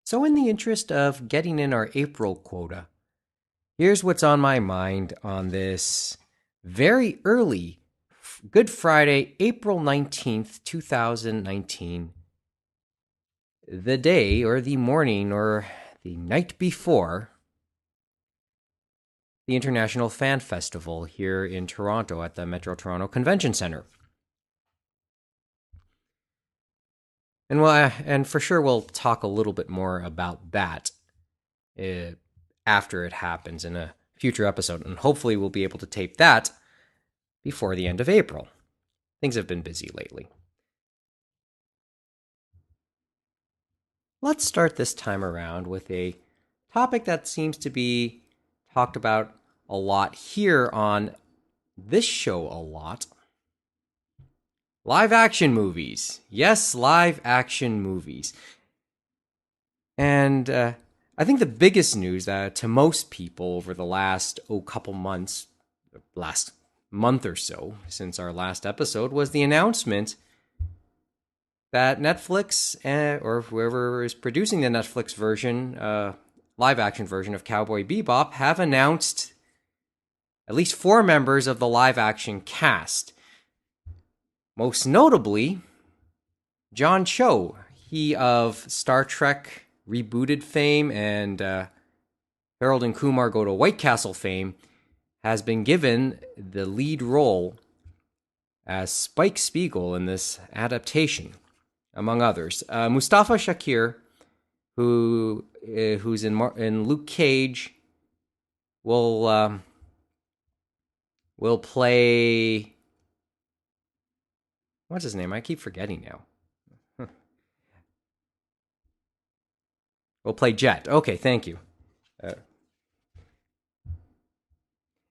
So, in the interest of getting in our April quota, here's what's on my mind on this very early Good Friday, April 19th, 2019, the day or the morning or the night before the International Fan Festival here in Toronto at the Metro Toronto Convention Centre. And for sure, we'll talk a little bit more about that uh, after it happens in a future episode, and hopefully, we'll be able to tape that before the end of April. Things have been busy lately. Let's start this time around with a topic that seems to be talked about a lot here on this show a lot. Live action movies. Yes, live action movies. And I think the biggest news to most people over the last couple months, last month or so since our last episode, was the announcement that Netflix or whoever is producing the Netflix version, live action version of Cowboy Bebop, have announced at least 4 members of the live action cast. Most notably, John Cho, he of Star Trek rebooted fame and Harold and Kumar Go to White Castle fame, has been given the lead role as Spike Spiegel in this adaptation, among others. Mustafa Shakir, who's in Luke Cage, will play. What's his name? I keep forgetting now. Will play Jet. Okay, thank you.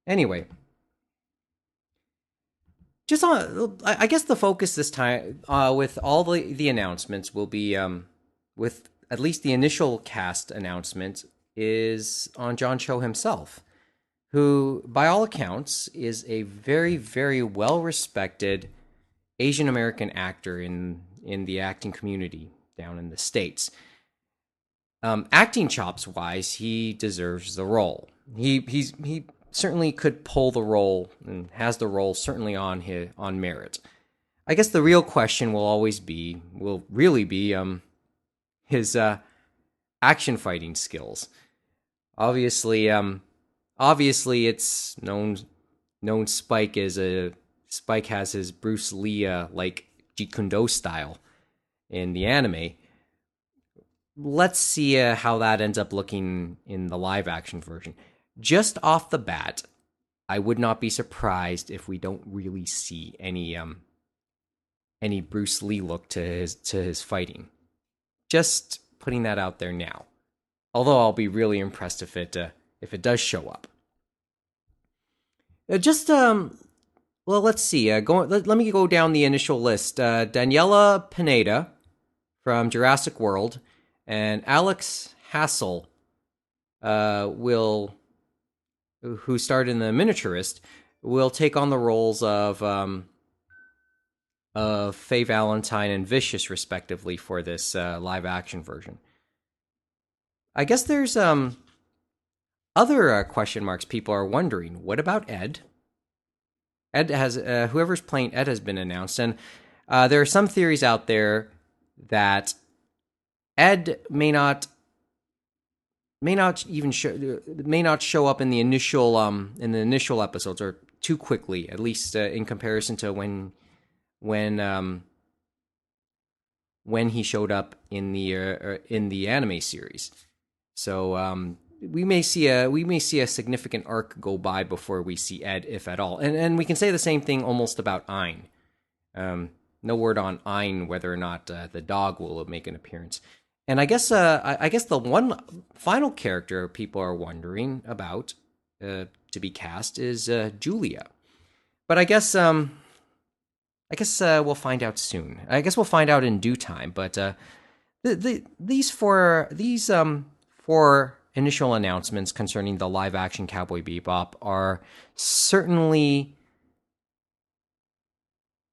Anyway, just on, I guess the focus this time, with all the announcements, will be with at least the initial cast announcement, is on John Cho himself, who, by all accounts, is a very, very well respected Asian American actor in the acting community down in the States. Acting chops wise, he deserves the role. He certainly could pull the role and has the role certainly on merit. I guess the real question will really be his action fighting skills. Obviously, it's known Spike has his Bruce Lee like Jeet Kune Do style in the anime. Let's see how that ends up looking in the live action version. Just off the bat, I would not be surprised if we don't really see any Bruce Lee look to his fighting. Just putting that out there now. Although I'll be really impressed if it does show up. Well, let's see. Let me go down the initial list. Daniela Pineda from Jurassic World and Alex Hassel who starred in The Miniaturist, will take on the roles of Faye Valentine and Vicious, respectively, for this live action version. I guess there's other question marks people are wondering. What about Ed? Ed has whoever's playing Ed has been announced, and there are some theories out there that Ed may not show up in the initial episodes, or too quickly, at least in comparison to when he showed up in the anime series. So we may see a significant arc go by before we see Ed, if at all. And we can say the same thing almost about Ein. No word on Ein whether or not the dog will make an appearance. And I guess the one final character people are wondering about to be cast is Julia. But I guess we'll find out soon. I guess we'll find out in due time. But these four initial announcements concerning the live action Cowboy Bebop are certainly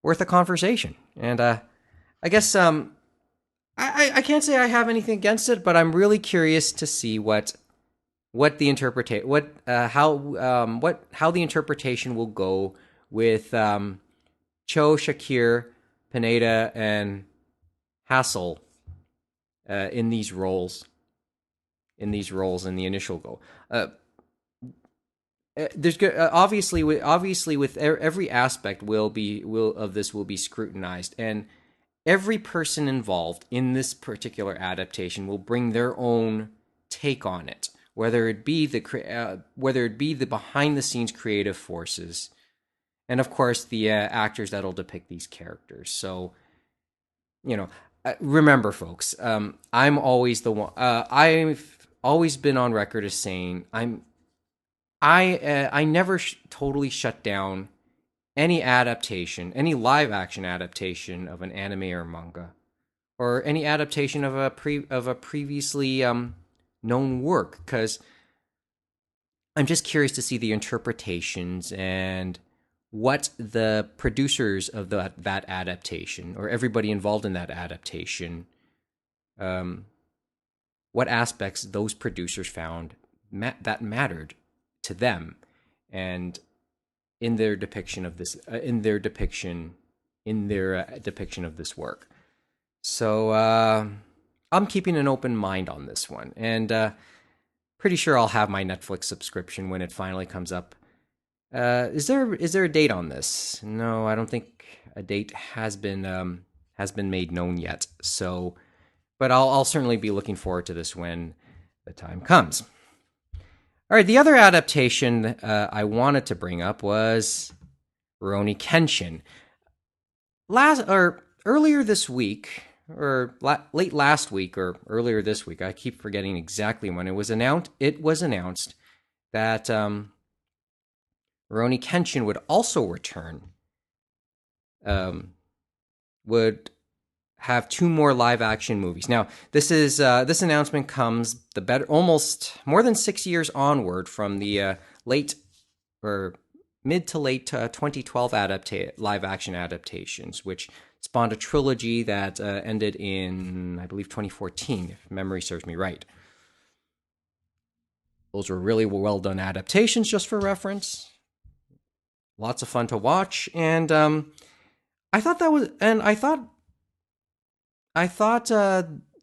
worth a conversation. And I guess I can't say I have anything against it, but I'm really curious to see what the interpretation how the interpretation will go with Cho, Shakir, Pineda, and Hassel in these roles. In the initial go. There's obviously with every aspect will be scrutinized, and every person involved in this particular adaptation will bring their own take on it, whether it be the behind the scenes creative forces, and of course the actors that'll depict these characters. So, remember, folks, I'm always the one. I've always been on record as saying I never totally shut down any live action adaptation of an anime or manga, or any adaptation of a previously known work, because I'm just curious to see the interpretations and what the producers of that adaptation, or everybody involved in that adaptation, what aspects those producers found that mattered to them, and in their depiction of this depiction of this work. So I'm keeping an open mind on this one, and pretty sure I'll have my Netflix subscription when it finally comes up. Is there a date on this? No, I don't think a date has been made known yet. So, but I'll certainly be looking forward to this when the time comes. All right, the other adaptation I wanted to bring up was Rurouni Kenshin. Earlier this week, or late last week, or earlier this week, I keep forgetting exactly when it was announced. It was announced that Rurouni Kenshin would also return. Would have 2 more live action movies. Now, this announcement comes almost more than 6 years onward from the mid to late 2012 live action adaptations, which spawned a trilogy that ended in, I believe, 2014, if memory serves me right. Those were really well done adaptations, just for reference. Lots of fun to watch, and I thought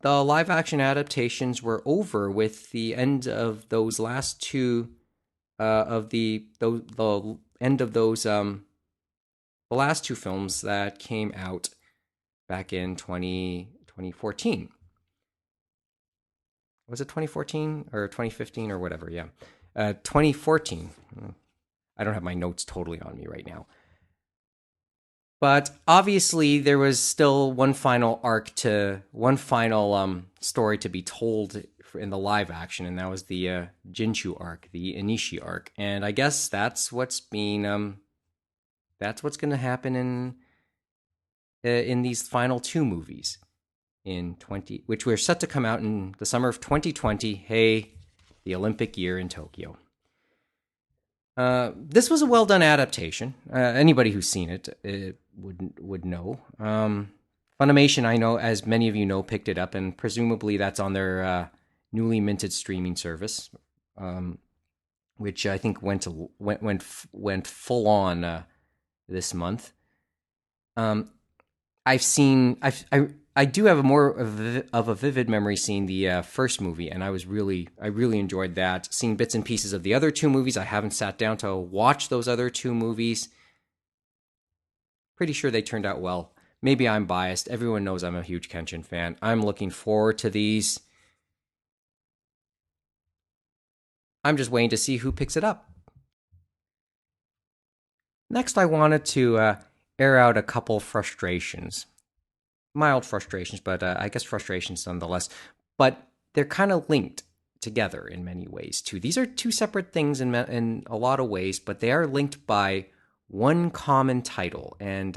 the live action adaptations were over with the end of those last two the last two films that came out back in 2014. Was it 2014 or 2015 or whatever? Yeah. 2014. I don't have my notes totally on me right now. But obviously, there was still one final story to be told in the live action, and that was the Jinshu arc, the Inishi arc. And I guess that's what's going to happen in these final 2 movies which were set to come out in the summer of 2020. Hey, the Olympic year in Tokyo. This was a well done adaptation. Anybody who's seen it would know. Funimation, I know, as many of you know, picked it up, and presumably that's on their newly minted streaming service, which I think went full on this month. I do have more of a vivid memory seeing the first movie, and I really enjoyed that. Seeing bits and pieces of the other 2 movies, I haven't sat down to watch those other 2 movies. Pretty sure they turned out well. Maybe I'm biased. Everyone knows I'm a huge Kenshin fan. I'm looking forward to these. I'm just waiting to see who picks it up. Next, I wanted to air out a couple frustrations. Mild frustrations, but I guess frustrations nonetheless. But they're kind of linked together in many ways, too. These are 2 separate things in a lot of ways, but they are linked by one common title. And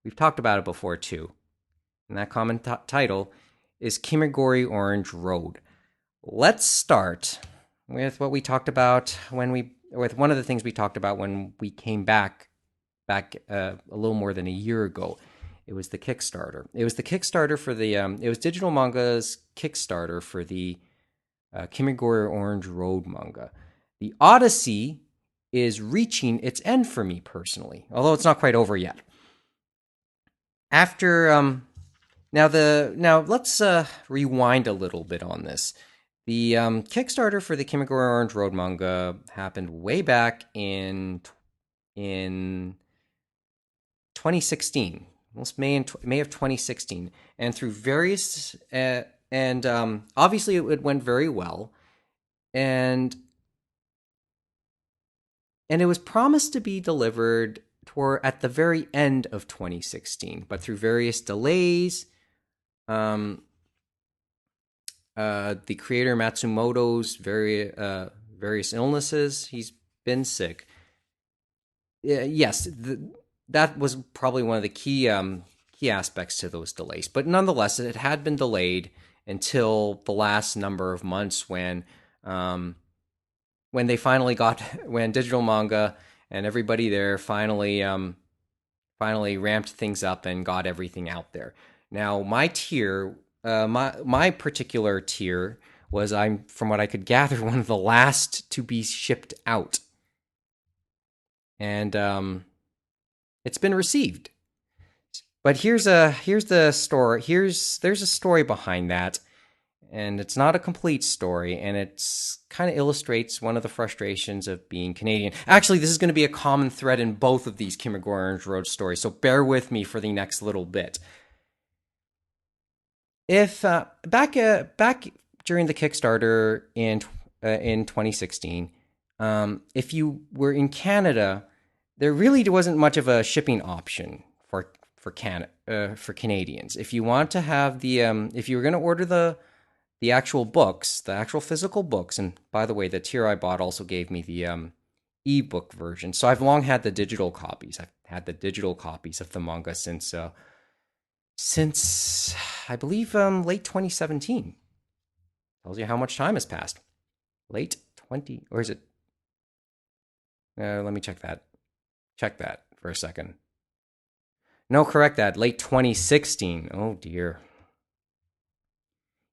we've talked about it before, too. And that common title is Kimagure Orange Road. Let's start with what we talked about with one of the things we talked about when we came back a little more than a year ago. It was the Kickstarter. It was the Kickstarter for the. It was Digital Manga's Kickstarter for the Kimagure Orange Road manga. The Odyssey is reaching its end for me personally, although it's not quite over yet. After now let's rewind a little bit on this. The Kickstarter for the Kimagure Orange Road manga happened way back in 2016, almost May of 2016, and through various obviously it went very well, and it was promised to be delivered at the very end of 2016, but through various delays, the creator Matsumoto's various illnesses, he's been sick. Yes, that was probably one of the key aspects to those delays. But nonetheless, it had been delayed until the last number of months when they finally when Digital Manga and everybody there finally ramped things up and got everything out there. Now, my tier, my particular tier was, from what I could gather, one of the last to be shipped out. And it's been received. But here's the story. There's a story behind that, and it's not a complete story, and it's kind of illustrates one of the frustrations of being Canadian. Actually, this is going to be a common thread in both of these Kimagure Orange Road stories, so bear with me for the next little bit. If back during the Kickstarter in 2016, if you were in Canada, there really wasn't much of a shipping option for Canadians. If you want to have if you were going to order the actual books, the actual physical books, and by the way, the tier I bought also gave me the ebook version. So I've long had the digital copies. I've had the digital copies of the manga since I believe late 2017. Tells you how much time has passed. Late 20, or is it? Let me check that. Check that for a second. No, correct that. Late 2016. Oh dear.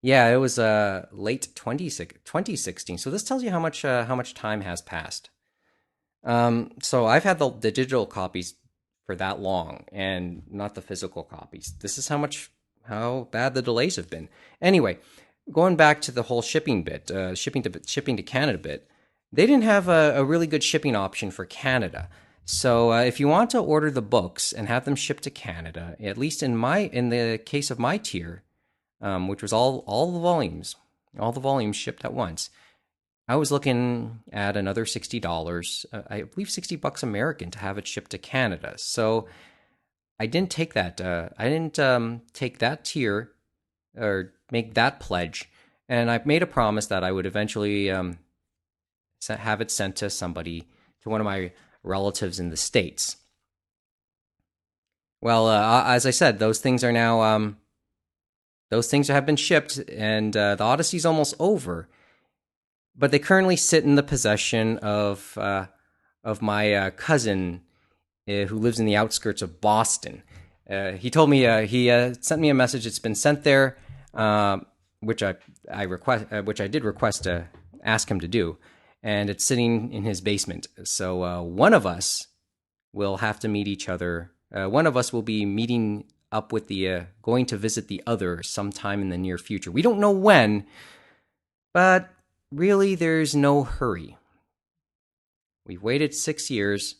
Yeah, it was late 2016. So this tells you how much time has passed. So I've had the digital copies for that long, and not the physical copies. This is how bad the delays have been. Anyway, going back to the whole shipping bit, shipping to Canada bit, they didn't have a really good shipping option for Canada. So if you want to order the books and have them shipped to Canada, at least in the case of my tier, which was all the volumes shipped at once, I was looking at another $60, I believe $60 American, to have it shipped to Canada. So I didn't take that. I didn't take that tier or make that pledge, and I made a promise that I would eventually have it sent to one of my relatives in the States. Well, as I said, those things have been shipped, and the Odyssey's almost over. But they currently sit in the possession of my cousin, who lives in the outskirts of Boston. He told me he sent me a message. It's been sent there, which I did request to ask him to do, and it's sitting in his basement. So one of us will have to meet each other. One of us will be meeting up with going to visit the other sometime in the near future. We don't know when, but really, there's no hurry. We've waited 6 years.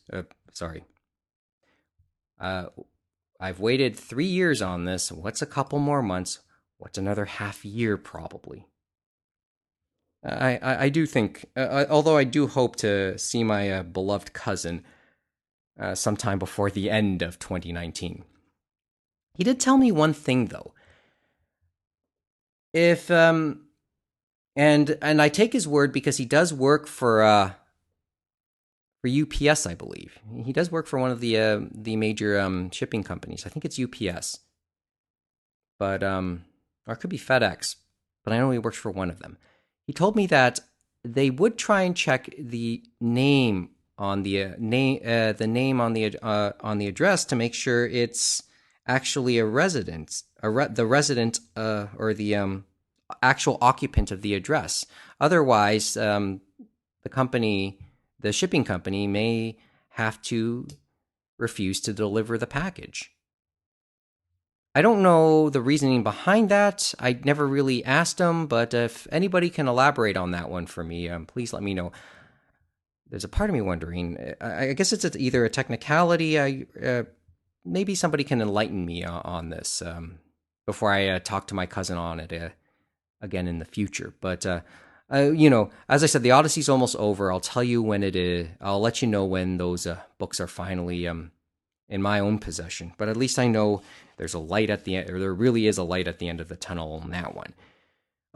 I've waited 3 years on this. What's a couple more months? What's another half year, probably? I do think, although I do hope to see my beloved cousin sometime before the end of 2019. He did tell me one thing, though. If and I take his word, because he does work for UPS, I believe. He does work for one of the major shipping companies. I think it's UPS, but or it could be FedEx. But I know he works for one of them. He told me that they would try and check the name on the name on the address to make sure it's actually a resident, the resident or the actual occupant of the address. Otherwise, the company, the shipping company, may have to refuse to deliver the package. I don't know the reasoning behind that. I never really asked them, but if anybody can elaborate on that one for me, please let me know. There's a part of me wondering. I guess it's either a technicality. Maybe somebody can enlighten me on this before I talk to my cousin on it again in the future. But as I said, the Odyssey's almost over. I'll tell you when it is. I'll let you know when those books are finally in my own possession. But at least I know there's a light at the end, or there really is a light at the end of the tunnel on that one.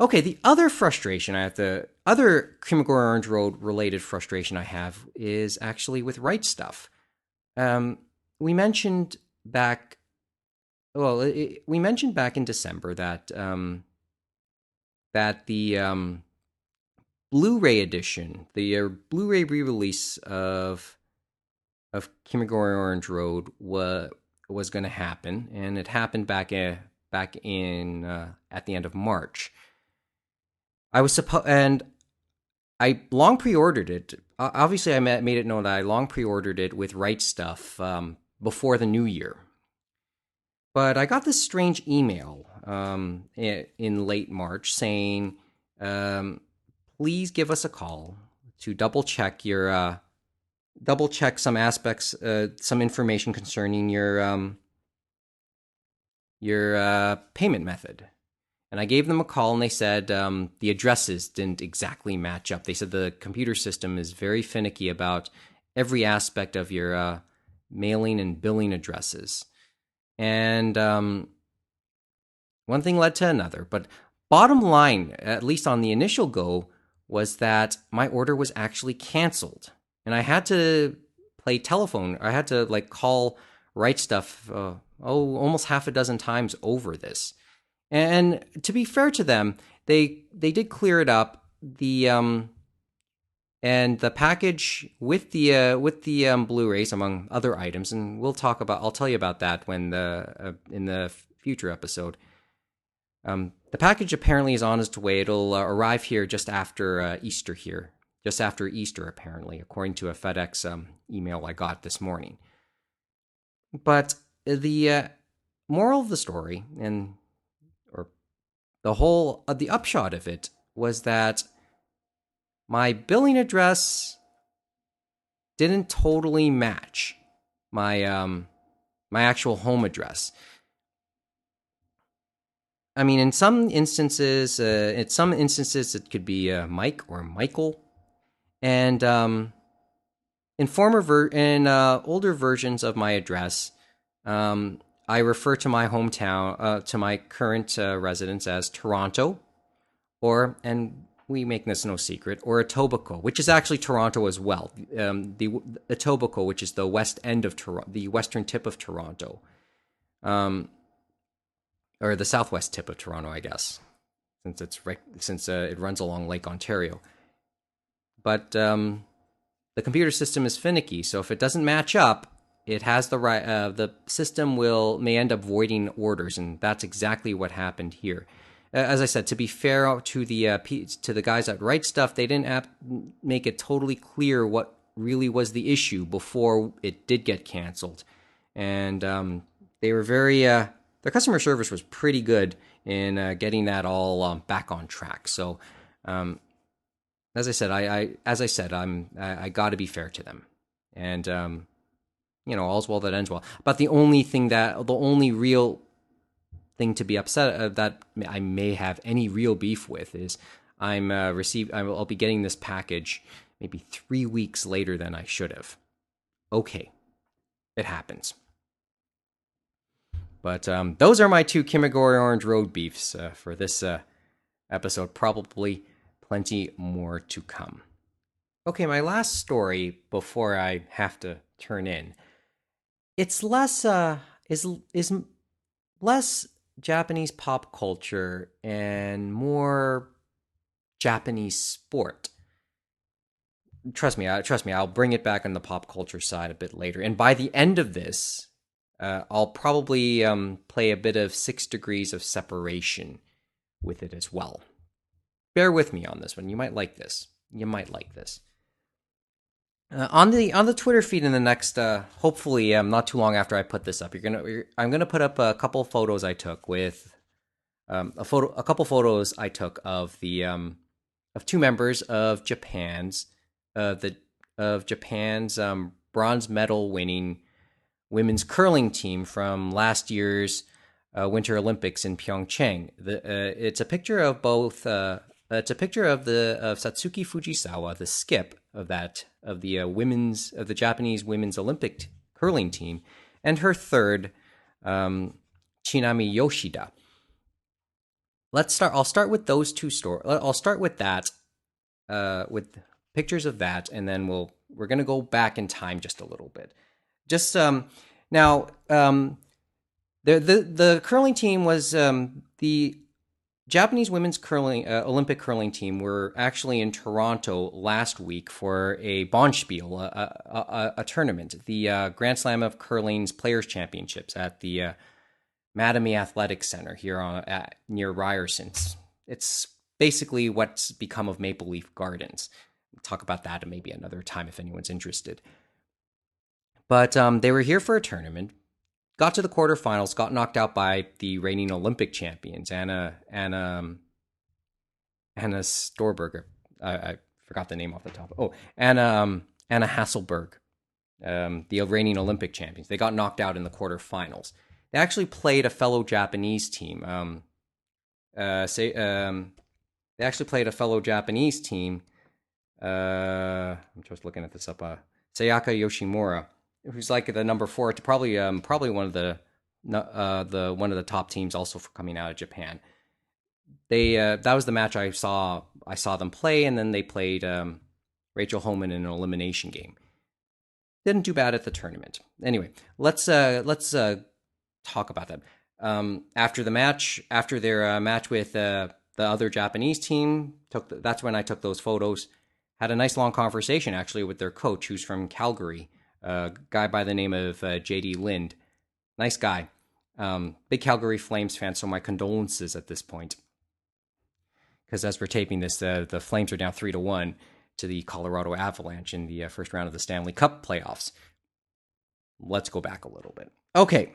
Okay, the other frustration other Kimagure Orange Road related frustration I have is actually with Right Stuff. We mentioned back, we mentioned back in December that the Blu-ray edition, the Blu-ray re-release of Kimagure Orange Road was going to happen, and it happened back in at the end of March. And I long pre-ordered it. Obviously, I made it known that I long pre-ordered it with Right Stuff before the new year. But I got this strange email in late March saying, please give us a call to double check some aspects, some information concerning your payment method. And I gave them a call, and they said the addresses didn't exactly match up. They said the computer system is very finicky about every aspect of your mailing and billing addresses. And one thing led to another. But bottom line, at least on the initial go, was that my order was actually canceled. And I had to play telephone. I had to call Right Stuff almost half a dozen times over this. And to be fair to them, they did clear it up. And the package with the Blu-rays, among other items, and I'll tell you about that when in the future episode. The package apparently is on its way. It'll arrive here just after Easter apparently, according to a FedEx email I got this morning. But the moral of the story, the upshot of it, was that my billing address didn't totally match my my actual home address. I mean, in some instances, it could be Mike or Michael, and in older versions of my address, I refer to my hometown, to my current residence as Toronto, and we make this no secret, or Etobicoke, which is actually Toronto as well. The Etobicoke, which is the west end of Toronto, the western tip of Toronto, or the southwest tip of Toronto, I guess, since it runs along Lake Ontario. But the computer system is finicky, so if it doesn't match up, it has the system may end up voiding orders, and that's exactly what happened here. As I said, to be fair to the guys at Right Stuff, they didn't make it totally clear what really was the issue before it did get canceled, and they were very their customer service was pretty good in getting that all back on track. So, as I said, I got to be fair to them, and all's well that ends well. But the only real thing to be upset that I may have any real beef with is I'll be getting this package maybe 3 weeks later than I should have. Okay, it happens. But those are my two Kimagure Orange Road beefs for this episode. Probably plenty more to come. Okay, my last story before I have to turn in. It's less is less Japanese pop culture and more Japanese sport. Trust me, I'll bring it back on the pop culture side a bit later. And by the end of this, I'll probably play a bit of 6 Degrees of Separation with it as well. Bear with me on this one. You might like this. You might like this. On the Twitter feed in the next, hopefully, not too long after I put this up, I'm gonna put up a couple photos I took with a couple photos I took of the of 2 members of Japan's bronze medal winning women's curling team from last year's Winter Olympics in Pyeongchang. It's a picture of both. It's a picture of Satsuki Fujisawa, the skip of the Japanese women's Olympic curling team, and her third, Chinami Yoshida. Let's start. I'll start with those two stories. I'll start with that, with pictures of that, and then we're gonna go back in time just a little bit. Just now, the curling team was the Japanese women's curling Olympic curling team were actually in Toronto last week for a Bonspiel, a tournament, the Grand Slam of Curling's Players Championships at the Maddening Athletic Center here near Ryerson. It's basically what's become of Maple Leaf Gardens. We'll talk about that at maybe another time if anyone's interested. But they were here for a tournament, got to the quarterfinals, got knocked out by the reigning Olympic champions, Anna Storberger. I forgot the name off the top. Oh, Anna Hasselberg, the reigning Olympic champions. They got knocked out in the quarterfinals. They actually played a fellow Japanese team. They actually played a fellow Japanese team. I'm just looking at this up. Sayaka Yoshimura, who's like the number 4, to probably one of the one of the top teams also for coming out of Japan. They that was the match I saw them play, and then they played Rachel Homan in an elimination game. Didn't do bad at the tournament. Anyway, let's talk about that. After the match, after their match with the other Japanese team, that's when I took those photos. Had a nice long conversation actually with their coach, who's from Calgary, a guy by the name of JD Lind. Nice guy. Big Calgary Flames fan, so my condolences at this point. Because as we're taping this, the Flames are down 3-1 to the Colorado Avalanche in the first round of the Stanley Cup playoffs. Let's go back a little bit. Okay.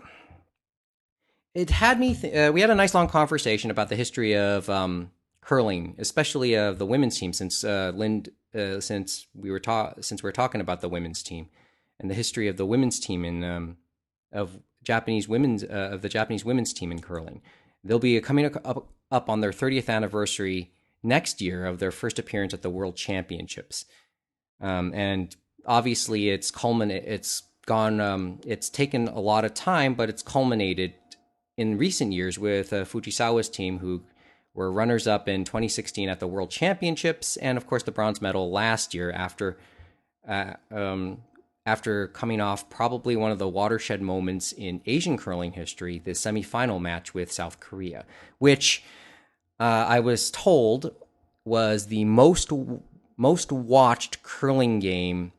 It had me. We had a nice long conversation about the history of curling, especially of the women's team, since since we're talking about the women's team and the history of the women's team in of the Japanese women's team in curling. They'll be coming up on their 30th anniversary next year of their first appearance at the World Championships, and obviously it's taken a lot of time, but it's culminated in recent years with Fujisawa's team, who were runners-up in 2016 at the World Championships, and of course the bronze medal last year after coming off probably one of the watershed moments in Asian curling history, the semifinal match with South Korea, which I was told was the most watched curling game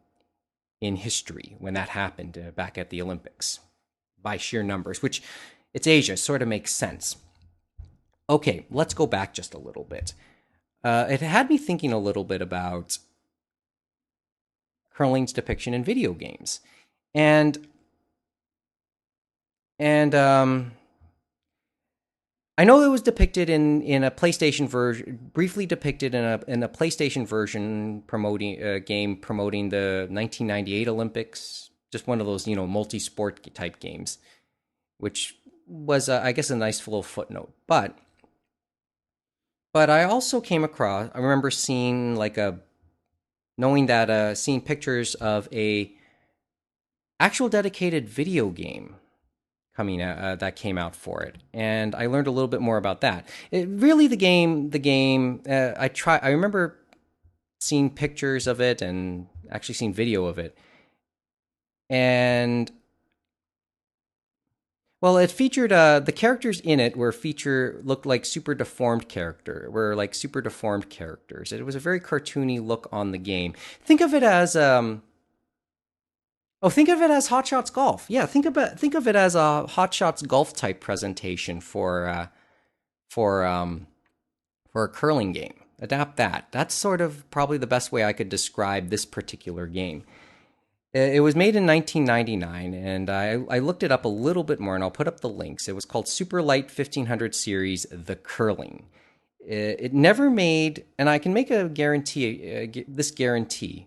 in history when that happened back at the Olympics by sheer numbers, which it's Asia, sort of makes sense. Okay, let's go back just a little bit. It had me thinking a little bit about curling's depiction in video games, and I know it was depicted in a PlayStation version, briefly depicted in a PlayStation version promoting the 1998 Olympics, just one of those multi-sport type games, which was I guess a nice little footnote. But I also came across. I remember seeing seeing pictures of a actual dedicated video game coming out, that came out for it, and I learned a little bit more about that. I remember seeing pictures of it and actually seeing video of it, and well, it featured the characters in it looked like super deformed characters. It was a very cartoony look on the game. Think of it as Oh, think of it as Hot Shots Golf. Yeah, think of it as a Hot Shots Golf type presentation for for a curling game. Adapt that. That's sort of probably the best way I could describe this particular game. It was made in 1999, and I looked it up a little bit more, and I'll put up the links. It was called Super Light 1500 Series The Curling. It never made, and I can make a guarantee, this guarantee,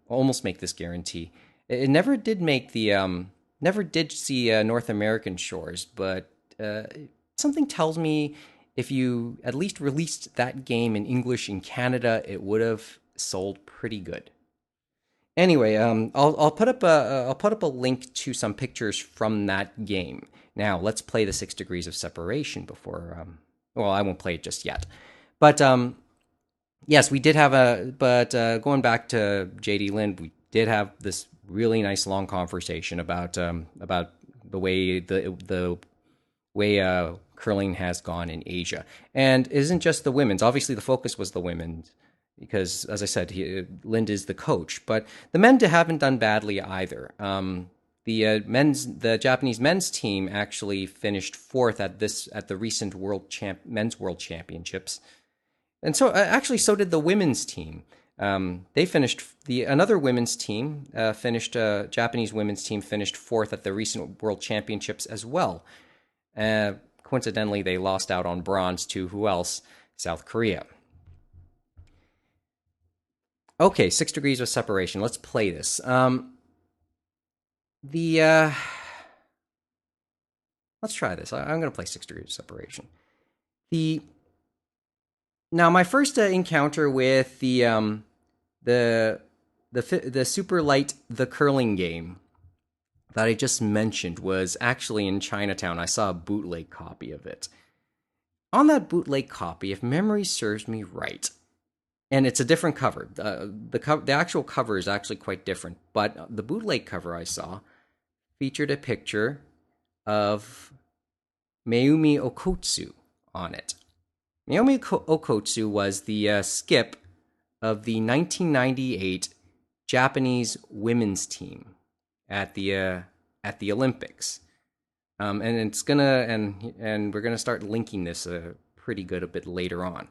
almost make this guarantee. It never did make never did see North American shores, but something tells me if you at least released that game in English in Canada, it would have sold pretty good. Anyway, I'll put up a link to some pictures from that game. Now let's play the 6 degrees of separation before. Well, I won't play it just yet, but yes, we did have a. But going back to JD Lin, we did have this really nice long conversation about the way the way curling has gone in Asia, and it isn't just the women's. Obviously, the focus was the women's because, as I said, Lind is the coach. But the men haven't done badly either. The Japanese men's team actually finished fourth at the recent men's world championships, and so actually so did the women's team. They finished another women's team finished Japanese women's team finished fourth at the recent world championships as well. Coincidentally, they lost out on bronze to who else? South Korea. Okay, 6 degrees of separation. Let's play this. The Let's try this. I'm going to play 6 degrees of separation. The Now my first encounter with the super light the curling game that I just mentioned was actually in Chinatown. I saw a bootleg copy of it. On that bootleg copy, if memory serves me right, and it's a different cover. The actual cover is actually quite different, but the bootleg cover I saw featured a picture of Mayumi Okotsu on it. Mayumi Okotsu was the skip of the 1998 Japanese women's team at the Olympics, and we're gonna start linking this pretty good a bit later on.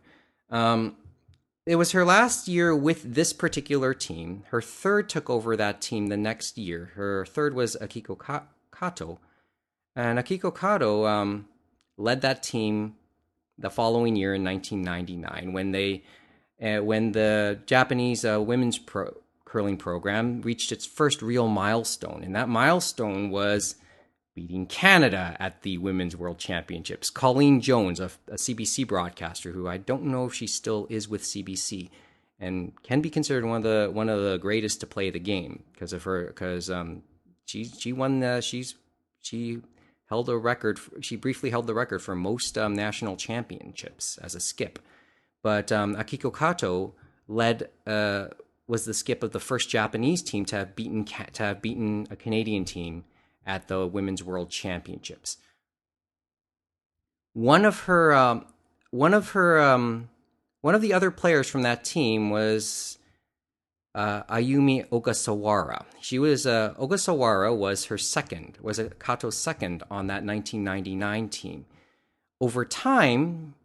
It was her last year with this particular team. Her third took over that team the next year. Her third was Akiko Kato, and Akiko Kato led that team the following year in 1999 when the Japanese women's curling program reached its first real milestone, and that milestone was beating Canada at the Women's World Championships. Colleen Jones, a CBC broadcaster, who I don't know if she still is with CBC, and can be considered one of the greatest to play the game because of her. Because she won. She held a record. She briefly held the record for most national championships as a skip. But Akiko Kato was the skip of the first Japanese team to have beaten a Canadian team at the Women's World Championships. One of the other players from that team was Ayumi Ogasawara. Ogasawara was Kato's second on that 1999 team. Over time,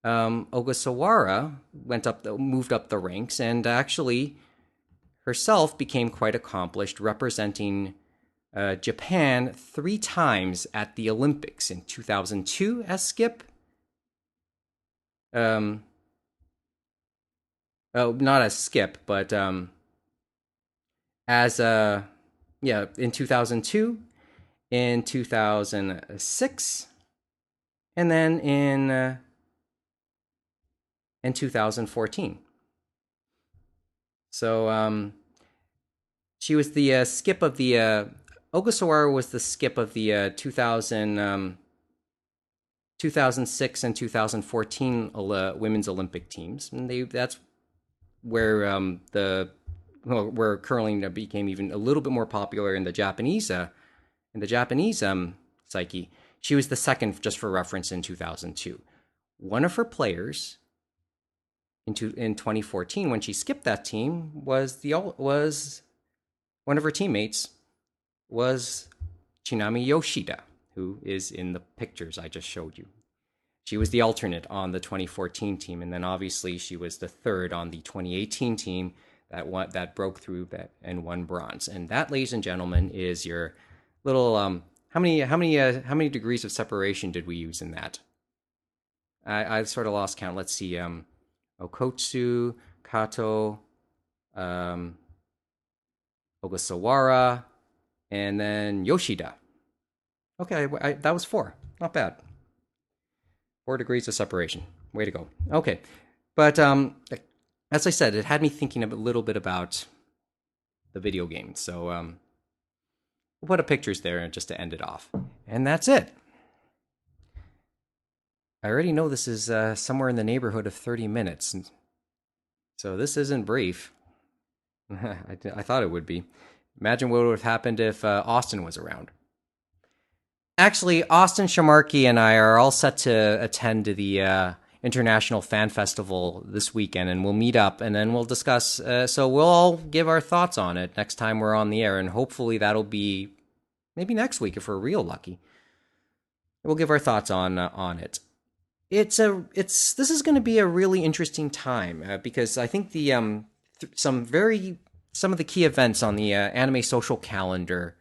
Ogasawara moved up the ranks, and actually herself became quite accomplished, representing Japan 3 times at the Olympics in 2002 as skip. Not as skip, but as in 2002, in 2006, and then in 2014. So she was the skip of the Ogasawara was the skip of the 2006 and 2014 women's Olympic teams, and that's where where curling became even a little bit more popular in the Japanese psyche. She was the second, just for reference, in 2002. One of her players in 2014, when she skipped that team, was one of her teammates, was Chinami Yoshida, who is in the pictures I just showed you. She was the alternate on the 2014 team, and then obviously she was the third on the 2018 team that broke through and won bronze. And that, ladies and gentlemen, is your little how many degrees of separation did we use in that? I sort of lost count. Let's see. Okotsu, Kato, Ogasawara, and then Yoshida. Okay, that was 4. Not bad. 4 degrees of separation. Way to go. Okay. But as I said, it had me thinking a little bit about the video game. So we'll put a pictures there just to end it off. And that's it. I already know this is somewhere in the neighborhood of 30 minutes. So this isn't brief. I thought it would be. Imagine what would have happened if Austin was around. Actually, Austin Shamarky and I are all set to attend the International Fan Festival this weekend, and we'll meet up, and then we'll discuss. So we'll all give our thoughts on it next time we're on the air, and hopefully that'll be maybe next week if we're real lucky. We'll give our thoughts on it. This is going to be a really interesting time because I think the some of the key events on the anime social calendar.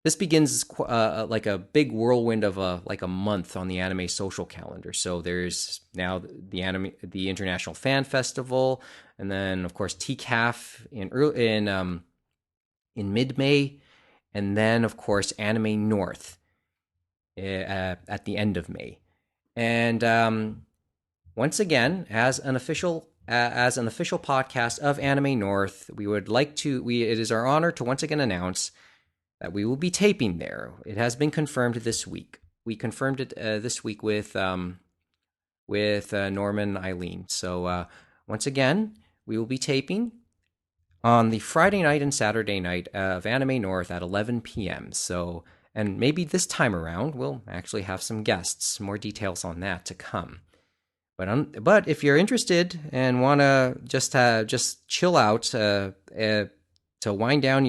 This begins like a big whirlwind of a month on the anime social calendar. So there's now the International Fan Festival, and then of course TCAF in mid-May, and then of course Anime North at the end of May. And once again, as an official podcast of Anime North, it is our honor to once again announce that we will be taping there. It has been confirmed this week. We confirmed it this week with Norman Eileen. So once again, we will be taping on the Friday night and Saturday night of Anime North at 11 p.m. So, and maybe this time around we'll actually have some guests. More details on that to come. But if you're interested and want to just chill out to wind down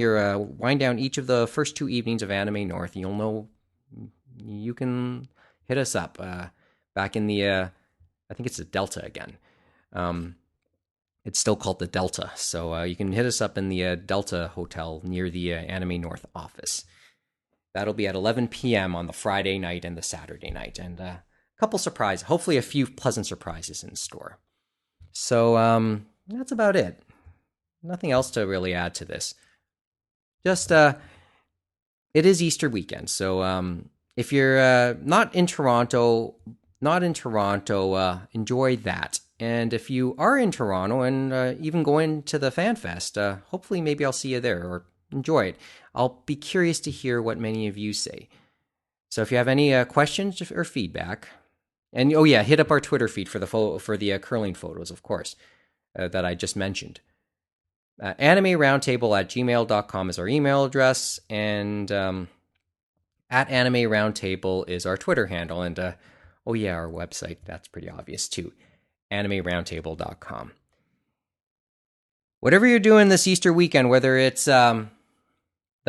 each of the first 2 evenings of Anime North, you'll know you can hit us up back in the I think it's the Delta again. It's still called the Delta, so you can hit us up in the Delta Hotel near the Anime North office. That'll be at 11 p.m. on the Friday night and the Saturday night, and a couple surprises, hopefully a few pleasant surprises in store. So that's about it. Nothing else to really add to this. Just it is Easter weekend, so if you're not in Toronto, enjoy that. And if you are in Toronto and even going to the Fan Fest, hopefully maybe I'll see you there or enjoy it. I'll be curious to hear what many of you say. So if you have any questions or feedback, and hit up our Twitter feed for the curling photos, of course, that I just mentioned. animeroundtable@gmail.com is our email address, and at Anime Roundtable is our Twitter handle, and our website, that's pretty obvious too, animeroundtable.com. Whatever you're doing this Easter weekend, whether it's the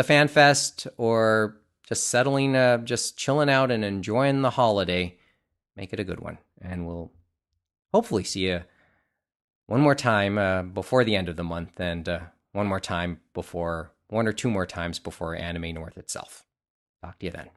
Fan Fest or just settling, just chilling out and enjoying the holiday, make it a good one, and we'll hopefully see you one more time before the end of the month, and one or two more times before Anime North itself. Talk to you then.